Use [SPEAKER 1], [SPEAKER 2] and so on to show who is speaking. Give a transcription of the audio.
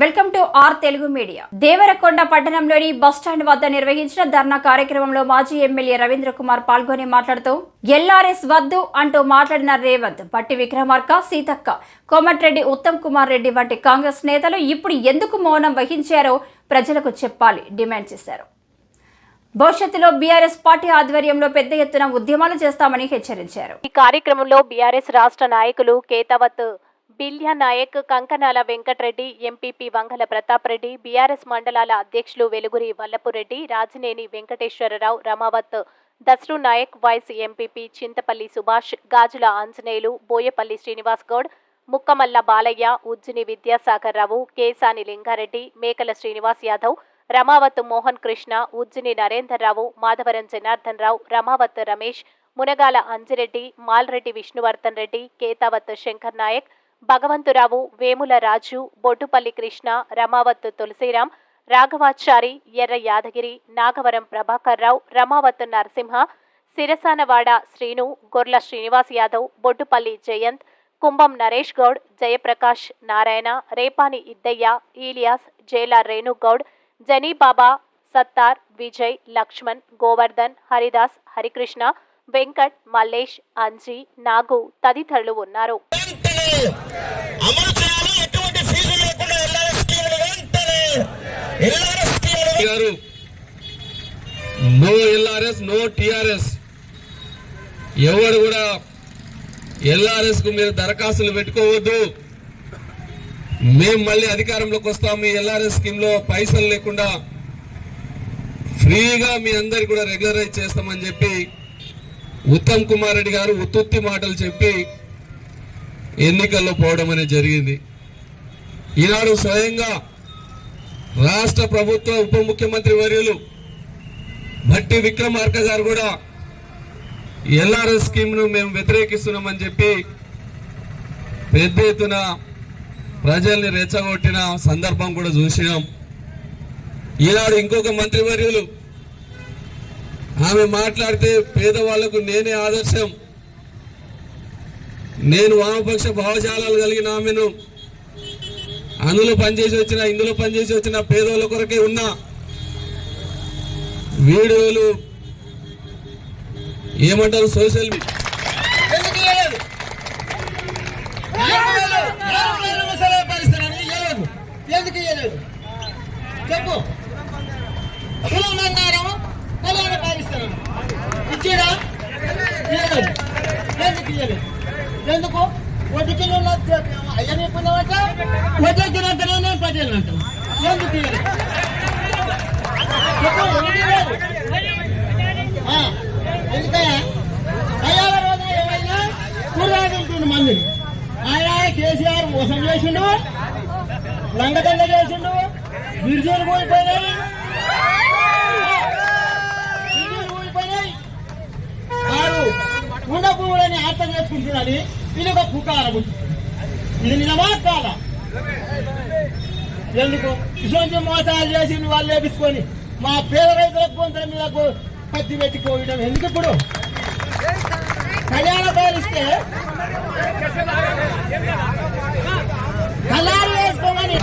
[SPEAKER 1] Welcome to our Telugu media. Devarakonda పట్టణంలోని bus stand వద్ద నిర్వహించిన ధర్నా కార్యక్రమంలో మాజీ ఎమ్మెల్యే రవీంద్ర కుమార్ పాల్గొని మాట్లాడుతూ ఎల్ఆర్ఎస్ వద్దు అంటూ మాట్లాడిన రేవంత్, బట్టి విక్రమార్క, సీతక్క, కోమటిరెడ్డి ఉత్తమ్ కుమార్ రెడ్డి వంటి కాంగ్రెస్ నేతలు ఇప్పుడు ఎందుకు మౌనం వహించారో ప్రజలకు చెప్పాలి డిమాండ్ చేశారు. భవిష్యత్తులో బీఆర్ఎస్ పార్టీ ఆధ్వర్యంలో పెద్ద ఎత్తున ఉద్యమాలు చేస్తామని హెచ్చరించారు.
[SPEAKER 2] ఈ కార్యక్రమంలో బీఆర్ఎస్ రాష్ట్ర నాయకులు కేతావత్ బిల్యా నాయక్, కంకనాల వెంకటరెడ్డి, ఎంపీపీ వంగల ప్రతాప్ రెడ్డి, బీఆర్ఎస్ మండలాల అధ్యక్షులు వెలుగురి వల్లపురెడ్డి, రాజినేని వెంకటేశ్వరరావు, రమావత్ దస్రు నాయక్, వైస్ ఎంపీపీ చింతపల్లి సుభాష్, గాజుల ఆంజనేయులు, బోయపల్లి శ్రీనివాస్ గౌడ్, ముక్కమల్ల బాలయ్య, ఉజ్జిని విద్యాసాగర్ రావు, కేసాని లింగారెడ్డి, మేకల శ్రీనివాస్ యాదవ్, రమావత్ మోహన్ కృష్ణ, ఉజ్జిని నరేందర్ రావు, మాధవరం జనార్దన్ రావు, రమావత్ రమేష్, మునగాల అంజిరెడ్డి, మాల్రెడ్డి విష్ణువర్ధన్ రెడ్డి, కేతావత్ శంకర్ నాయక్, భగవంతురావు, వేముల రాజు, బొడ్డుపల్లి కృష్ణ, రమావత్ తులసిరాం, రాఘవాచారి, ఎర్ర యాదగిరి, నాగవరం ప్రభాకర్ రావు, రమావత్ నరసింహ, సిరసానవాడ శ్రీను, గొర్ల శ్రీనివాస్ యాదవ్, బొడ్డుపల్లి జయంత్, కుంభం నరేష్ గౌడ్, జయప్రకాష్, నారాయణ, రేపాని ఇద్దయ్య, ఈలియాస్, జేలా రేణుగౌడ్, జనీబాబా, సత్తార్, విజయ్, లక్ష్మణ్, గోవర్ధన్, హరిదాస్, హరికృష్ణ, వెంకట్, మల్లేష్, అంజీ, నాగు తదితరులు ఉన్నారు.
[SPEAKER 3] No LRS, no TRS. ఎవరు కూడా ఎల్ఆర్ఎస్ కు మీరు దరఖాస్తులు పెట్టుకోవద్దు. మేము మళ్ళీ అధికారంలోకి వస్తాము. ఎల్ఆర్ఎస్ స్కీమ్ లో పైసలు లేకుండా ఫ్రీగా మీ అందరికి కూడా రెగ్యులరైజ్ చేస్తామని చెప్పి ఉత్తమ్ కుమార్ రెడ్డి గారు ఉత్తుత్తి మాటలు చెప్పి ఎన్నికల్లో పోవడం అనేది జరిగింది. ఈనాడు స్వయంగా రాష్ట్ర ప్రభుత్వ ఉప ముఖ్యమంత్రి వర్యులు భట్టి విక్రమార్క గారు కూడా ఎల్ఆర్ఎస్ స్కీమ్ ను మేము వ్యతిరేకిస్తున్నామని చెప్పి పెద్ద ఎత్తున ప్రజల్ని రెచ్చగొట్టిన సందర్భం కూడా చూసినాం. ఈనాడు ఇంకొక మంత్రివర్యులు ఆమె మాట్లాడితే పేదవాళ్లకు నేనే ఆదర్శం, నేను వామపక్ష భావజాలాలు కలిగిన ఆమెను, ఇందులో పనిచేసి వచ్చిన పేదవాళ్ళ కొరకే ఉన్న వీడియోలు ఏమంటారు సోషల్
[SPEAKER 4] చెప్పు ఎందుకు వడ్డీకి అయ్యని పొందమంట వడ్డీ తినంటే పటేల్ అంటాం. ఎందుకు ఎందుకయ్యా అయ్యాల రోజు ఏమైనా కూరగాయలు మందిని ఆయన కేసీఆర్ మోసం చేసిండు, లంగదండ చేసిండు, బిర్జీలు పోయిపోయినాయి, వారు ఉండ పువ్వులని అర్థం చేసుకుంటున్నది. ఇది ఒక పుకారం. ఇది నిజమా కాదా? ఎందుకు ఇటువంటి మోసాలు చేసి వాళ్ళు లేపించుకొని మా పేద రైతులకు కొంత మీద పత్తి పెట్టిపోయడం ఎందుకు? ఇప్పుడు కళ్యాణ పేరిస్తే కళ్యాణం వేసుకోమని